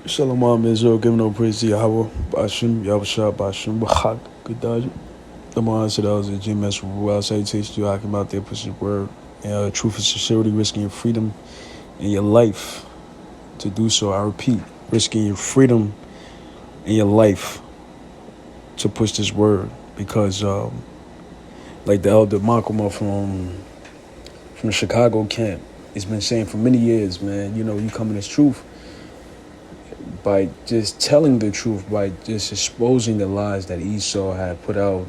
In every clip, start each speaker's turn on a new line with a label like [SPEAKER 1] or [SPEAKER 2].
[SPEAKER 1] Shalom Israel, giving no praise to Yahweh, Bashim, Yahweh Bashim, Bahak, Gadaji. The Mahan said, I was a GMS Ruel salutation to you. I came out there, pushing the word. And truth and sincerity, risking your freedom and your life to do so. I repeat, risking your freedom and your life to push this word. Because, like the elder Makoma from the Chicago camp, has been saying for many years, man, you come in this truth by just telling the truth, by just exposing the lies that Esau had put out.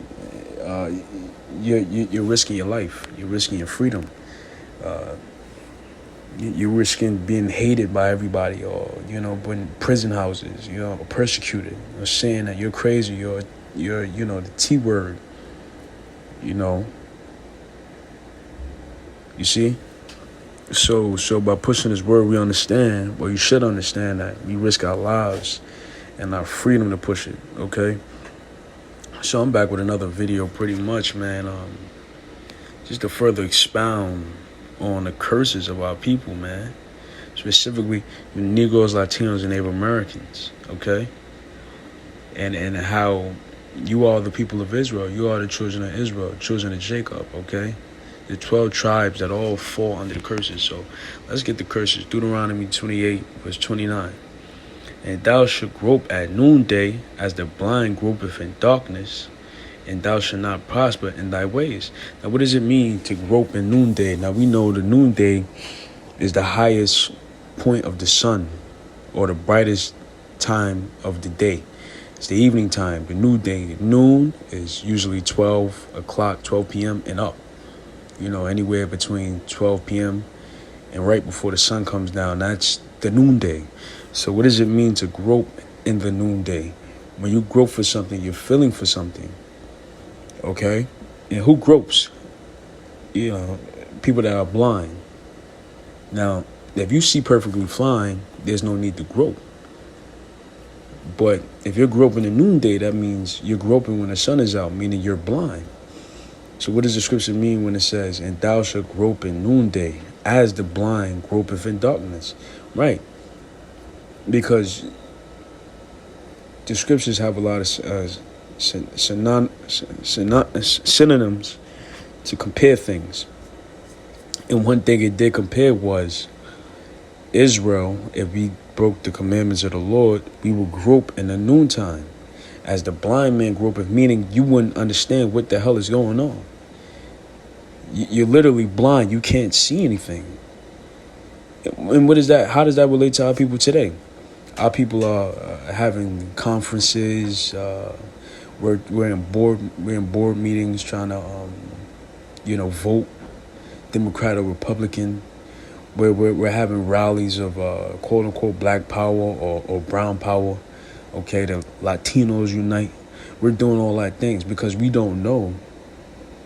[SPEAKER 1] You're risking your life. You're risking your freedom. You're risking being hated by everybody, or in prison houses, or persecuted, or saying that you're crazy. You're the T word. You see. So by pushing this word, we understand. Well, you should understand that we risk our lives and our freedom to push it. Okay. So I'm back with another video, pretty much, man. Just to further expound on the curses of our people, man. Specifically, Negroes, Latinos, and Native Americans. Okay. And how you are the people of Israel. You are the children of Israel, children of Jacob. Okay. The 12 tribes that all fall under the curses. So let's get the curses. Deuteronomy 28, verse 29. And thou shalt grope at noonday as the blind gropeth in darkness, and thou shalt not prosper in thy ways. Now, what does it mean to grope in noonday? Now, we know the noonday is the highest point of the sun, or the brightest time of the day. It's the evening time, the noonday. Noon is usually 12 o'clock, 12 p.m. and up. Anywhere between 12 p.m. and right before the sun comes down. That's the noonday. So what does it mean to grope in the noonday? When you grope for something, you're feeling for something. Okay? And who gropes? People that are blind. Now, if you see perfectly fine, there's no need to grope. But if you're groping in noonday, that means you're groping when the sun is out, meaning you're blind. So what does the scripture mean when it says, and thou shalt grope in noonday, as the blind gropeth in darkness? Right. Because the scriptures have a lot of synonyms to compare things. And one thing it did compare was Israel, if we broke the commandments of the Lord, we will grope in the noontime. As the blind man gropeth, meaning you wouldn't understand what the hell is going on. You're literally blind. You can't see anything. And what is that? How does that relate to our people today? Our people are having conferences. We're in board meetings trying to vote Democrat or Republican. We're having rallies of quote unquote black power or brown power. Okay, the Latinos unite. We're doing all that things because we don't know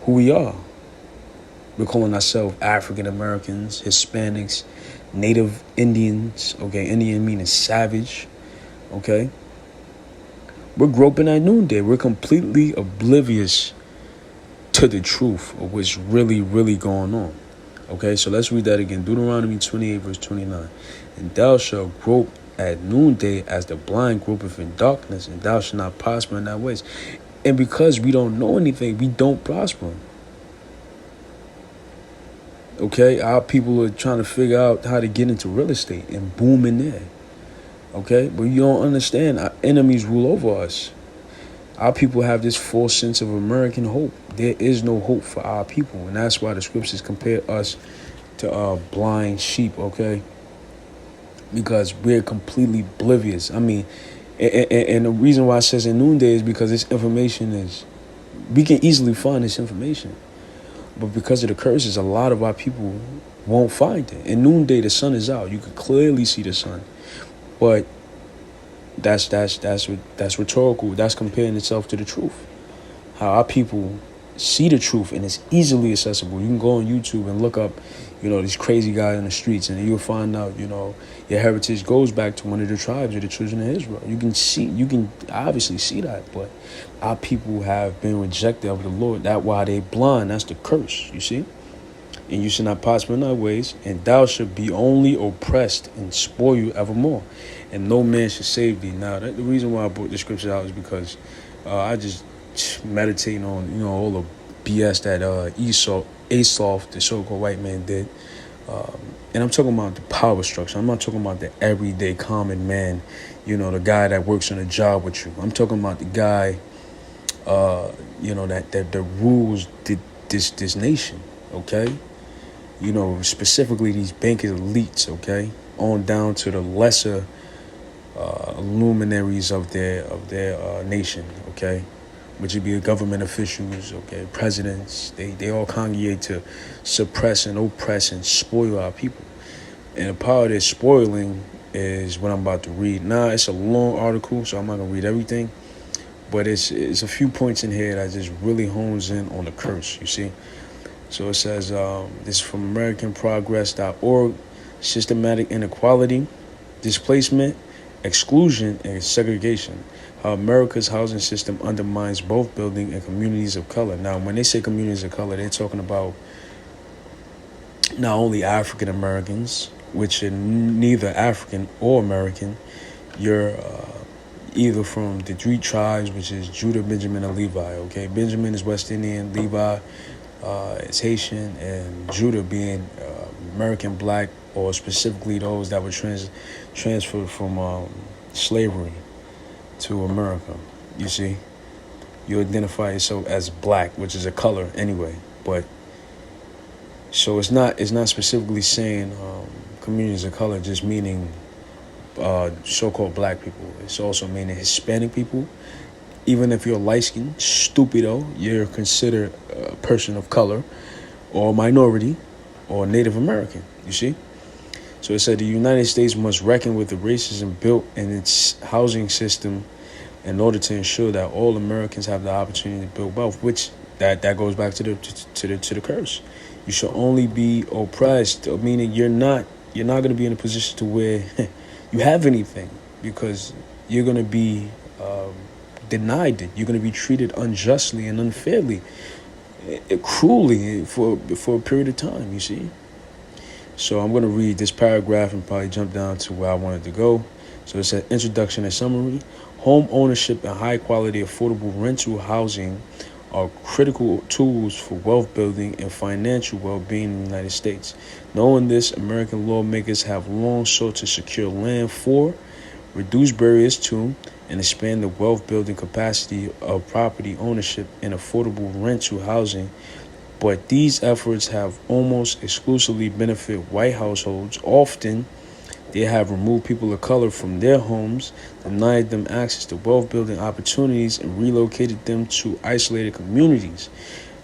[SPEAKER 1] who we are. We're calling ourselves African Americans, Hispanics, Native Indians. Okay, Indian meaning savage. Okay, we're groping at noonday. We're completely oblivious to the truth of what's really, really going on. Okay, so let's read that again. Deuteronomy 28, verse 29. And thou shalt grope at noonday as the blind gropeth in darkness, and thou shalt not prosper in thy ways. And because we don't know anything, we don't prosper. Okay, our people are trying to figure out how to get into real estate and boom in there. Okay, but you don't understand. Our enemies rule over us. Our people have this false sense of American hope. There is no hope for our people, and that's why the scriptures compare us to blind sheep. Okay. Because we're completely oblivious. I mean, and the reason why it says in noonday is because this information we can easily find this information. But because of the curses, a lot of our people won't find it. In noonday, the sun is out. You can clearly see the sun. But that's rhetorical. That's comparing itself to the truth. How our people see the truth, and it's easily accessible. You can go on YouTube and look up, these crazy guys in the streets, and you'll find out, your heritage goes back to one of the tribes of the children of Israel. You can obviously see that, but our people have been rejected of the Lord. That's why they blind. That's the curse, you see? and you should not prosper in thy ways, and thou shalt be only oppressed and spoil you evermore, and no man should save thee. Now, the reason why I brought the scripture out is because I just meditating on all the BS that Esau, the so-called white man, did. And I'm talking about the power structure. I'm not talking about the everyday common man, the guy that works on a job with you. I'm talking about the guy, that rules this nation, okay? Specifically these banking elites, okay? On down to the lesser luminaries of their nation, okay? Which would be government officials, okay, presidents. They all congregate to suppress and oppress and spoil our people. And the power of their spoiling is what I'm about to read. Now, it's a long article, so I'm not going to read everything. But it's a few points in here that just really hones in on the curse, you see. So it says, this is from AmericanProgress.org, systematic inequality, displacement, exclusion, and segregation. How America's housing system undermines both building and communities of color. Now, when they say communities of color, they're talking about not only African Americans, which are neither African or American. You're either from the three tribes, which is Judah, Benjamin, and Levi. Okay, Benjamin is West Indian, Levi is Haitian, and Judah being American black, or specifically those that were transferred from slavery to America. You see, you identify yourself as black, which is a color anyway. But so it's not specifically saying communities of color, just meaning so-called black people. It's also meaning Hispanic people. Even if you're light-skinned, stupido, you're considered a person of color, or minority, or Native American. You see. So it said the United States must reckon with the racism built in its housing system in order to ensure that all Americans have the opportunity to build wealth, which that goes back to the curse. You should only be oppressed, meaning you're not going to be in a position to where you have anything, because you're going to be denied it. You're going to be treated unjustly and unfairly, cruelly for a period of time, you see. So I'm going to read this paragraph and probably jump down to where I wanted to go. So it said, introduction and summary. Home ownership and high-quality affordable rental housing are critical tools for wealth building and financial well-being in the United States. Knowing this, American lawmakers have long sought to secure land for, reduce barriers to, and expand the wealth building capacity of property ownership and affordable rental housing. But these efforts have almost exclusively benefited white households. Often, they have removed people of color from their homes, denied them access to wealth-building opportunities, and relocated them to isolated communities.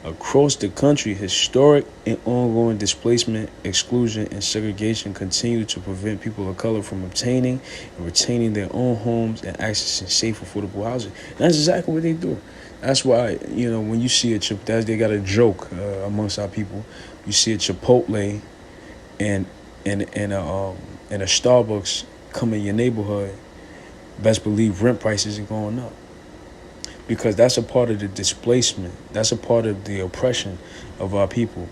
[SPEAKER 1] Across the country, historic and ongoing displacement, exclusion, and segregation continue to prevent people of color from obtaining and retaining their own homes and accessing safe, affordable housing. And that's exactly what they do. That's why, when you see they got a joke amongst our people. You see a Chipotle and a Starbucks come in your neighborhood, best believe rent prices are going up. Because that's a part of the displacement. That's a part of the oppression of our people.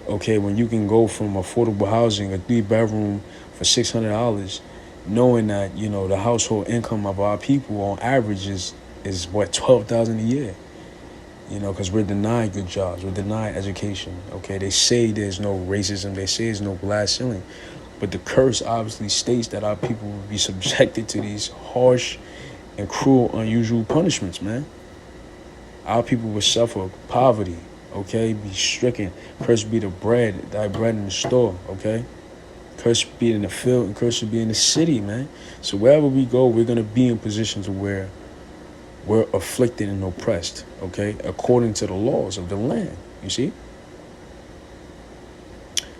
[SPEAKER 1] Okay, when you can go from affordable housing, a 3-bedroom for $600, knowing that, the household income of our people on average is what, $12,000 a year. Because we're denied good jobs, we're denied education. Okay, they say there's no racism, they say there's no glass ceiling, but the curse obviously states that our people will be subjected to these harsh and cruel, unusual punishments, man. Our people will suffer poverty, okay, be stricken. Cursed be the bread, thy bread in the store, okay? Cursed be in the field and cursed be in the city, man. So wherever we go, we're going to be in positions where we're afflicted and oppressed, okay, according to the laws of the land, you see?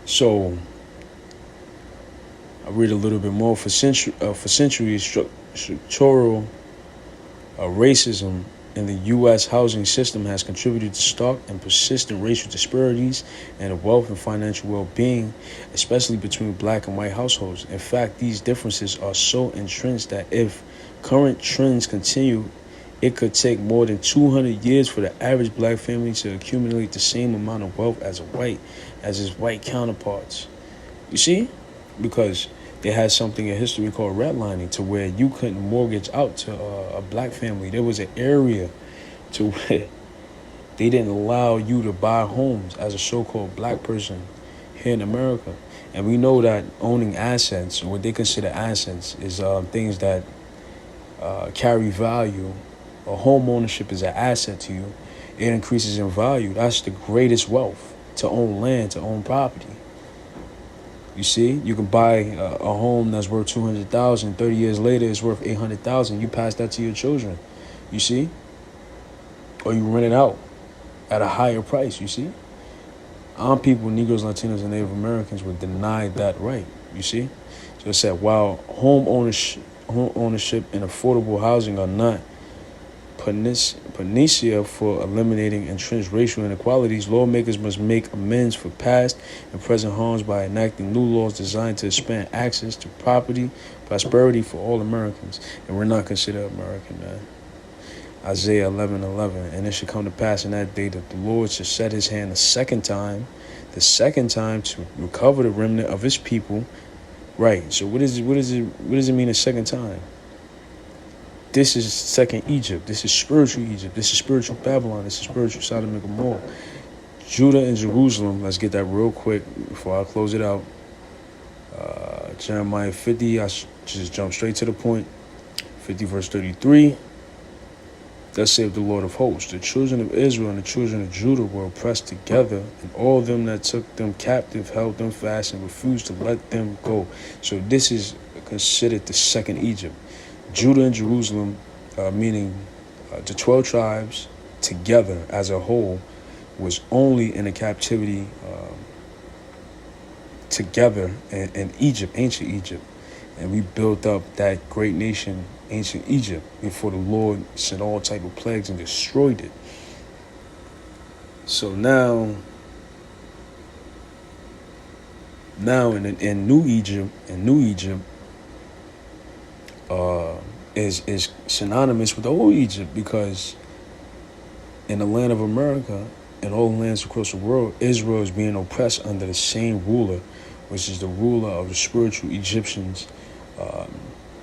[SPEAKER 1] So I read a little bit more. For centuries, structural racism in the U.S. housing system has contributed to stark and persistent racial disparities and wealth and financial well-being, especially between black and white households. In fact, these differences are so entrenched that if current trends continue It could take more than 200 years for the average black family to accumulate the same amount of wealth as its white counterparts. You see? Because they had something in history called redlining, to where you couldn't mortgage out to a black family. There was an area to where they didn't allow you to buy homes as a so-called black person here in America. And we know that owning assets, or what they consider assets, is things that carry value. A home ownership is an asset to you. It increases in value. That's the greatest wealth, to own land, to own property. You see, you can buy a home that's worth 200,000. 30 years later, it's worth 800,000. You pass that to your children. You see, or you rent it out at a higher price. You see, our people, Negroes, Latinos, and Native Americans, were denied that right. You see, so it said while home ownership and affordable housing are not panacea for eliminating entrenched racial inequalities, lawmakers must make amends for past and present harms by enacting new laws designed to expand access to prosperity for all Americans. And we're not considered American, man. Isaiah 11:11, and it should come to pass in that day that the Lord shall set his hand the second time to recover the remnant of his people. Right. So what does it mean a second time? This is second Egypt. This is spiritual Egypt. This is spiritual Babylon. This is spiritual Sodom and Gomorrah. Judah and Jerusalem. Let's get that real quick before I close it out. Jeremiah 50. I just jump straight to the point. 50 verse 33. Thus saith the Lord of hosts, the children of Israel and the children of Judah were oppressed together, and all them that took them captive held them fast and refused to let them go. So this is considered the second Egypt. Judah and Jerusalem, meaning the 12 tribes together as a whole, was only in a captivity together in Egypt, ancient Egypt. And we built up that great nation, ancient Egypt, before the Lord sent all type of plagues and destroyed it. So now in New Egypt, is synonymous with the old Egypt, because in the land of America and all lands across the world, Israel is being oppressed under the same ruler, which is the ruler of the spiritual Egyptians,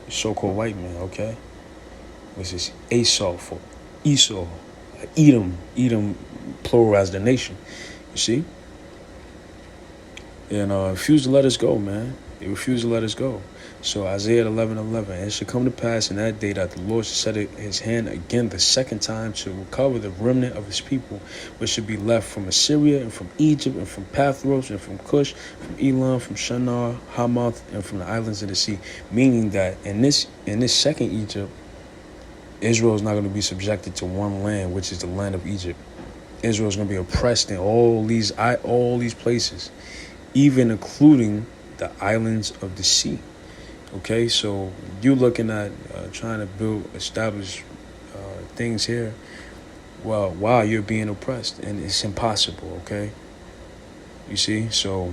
[SPEAKER 1] so-called white man, okay? Which is Esau, Edom, plural as the nation, you see? And refuse to let us go, man. They refuse to let us go. So Isaiah 11:11, it should come to pass in that day that the Lord shall set his hand again the second time to recover the remnant of his people, which should be left from Assyria and from Egypt and from Pathros and from Cush, from Elam, from Shinar, Hamath, and from the islands of the sea. Meaning that in this second Egypt, Israel is not going to be subjected to one land, which is the land of Egypt. Israel is going to be oppressed in all these places, even including the islands of the sea. Okay, so you're looking at trying to establish things here, well, while you're being oppressed, and it's impossible. Okay, you see. So,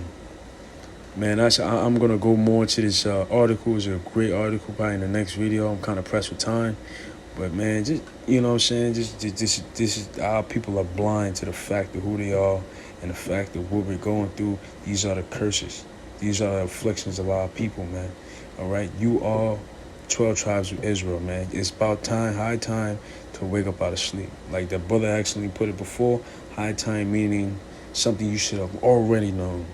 [SPEAKER 1] man, I'm gonna go more into this article. It's a great article. Probably in the next video. I'm kind of pressed for time, but man, just you know what I'm saying. This is our people are blind to the fact of who they are and the fact of what we're going through. These are the curses. These are the afflictions of our people, man. All right, you are 12 tribes of Israel, man. It's about time, high time to wake up out of sleep. Like the brother actually put it before, high time meaning something you should have already known.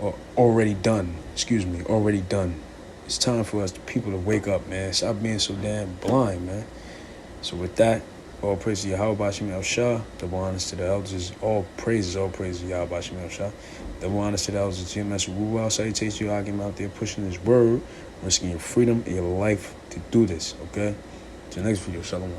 [SPEAKER 1] Or already done. Already done. It's time for us, the people, to wake up, man. Stop being so damn blind, man. So with that, all praise to Yahweh Bashim El Shah. Double honors to the elders. All praises to Yahweh Bashim El Shah. Double honors to the elders of GMS. Woo-wow, salutations to you, Agim, out there pushing this word, risking your freedom and your life to do this, okay? To the next video. Shalom.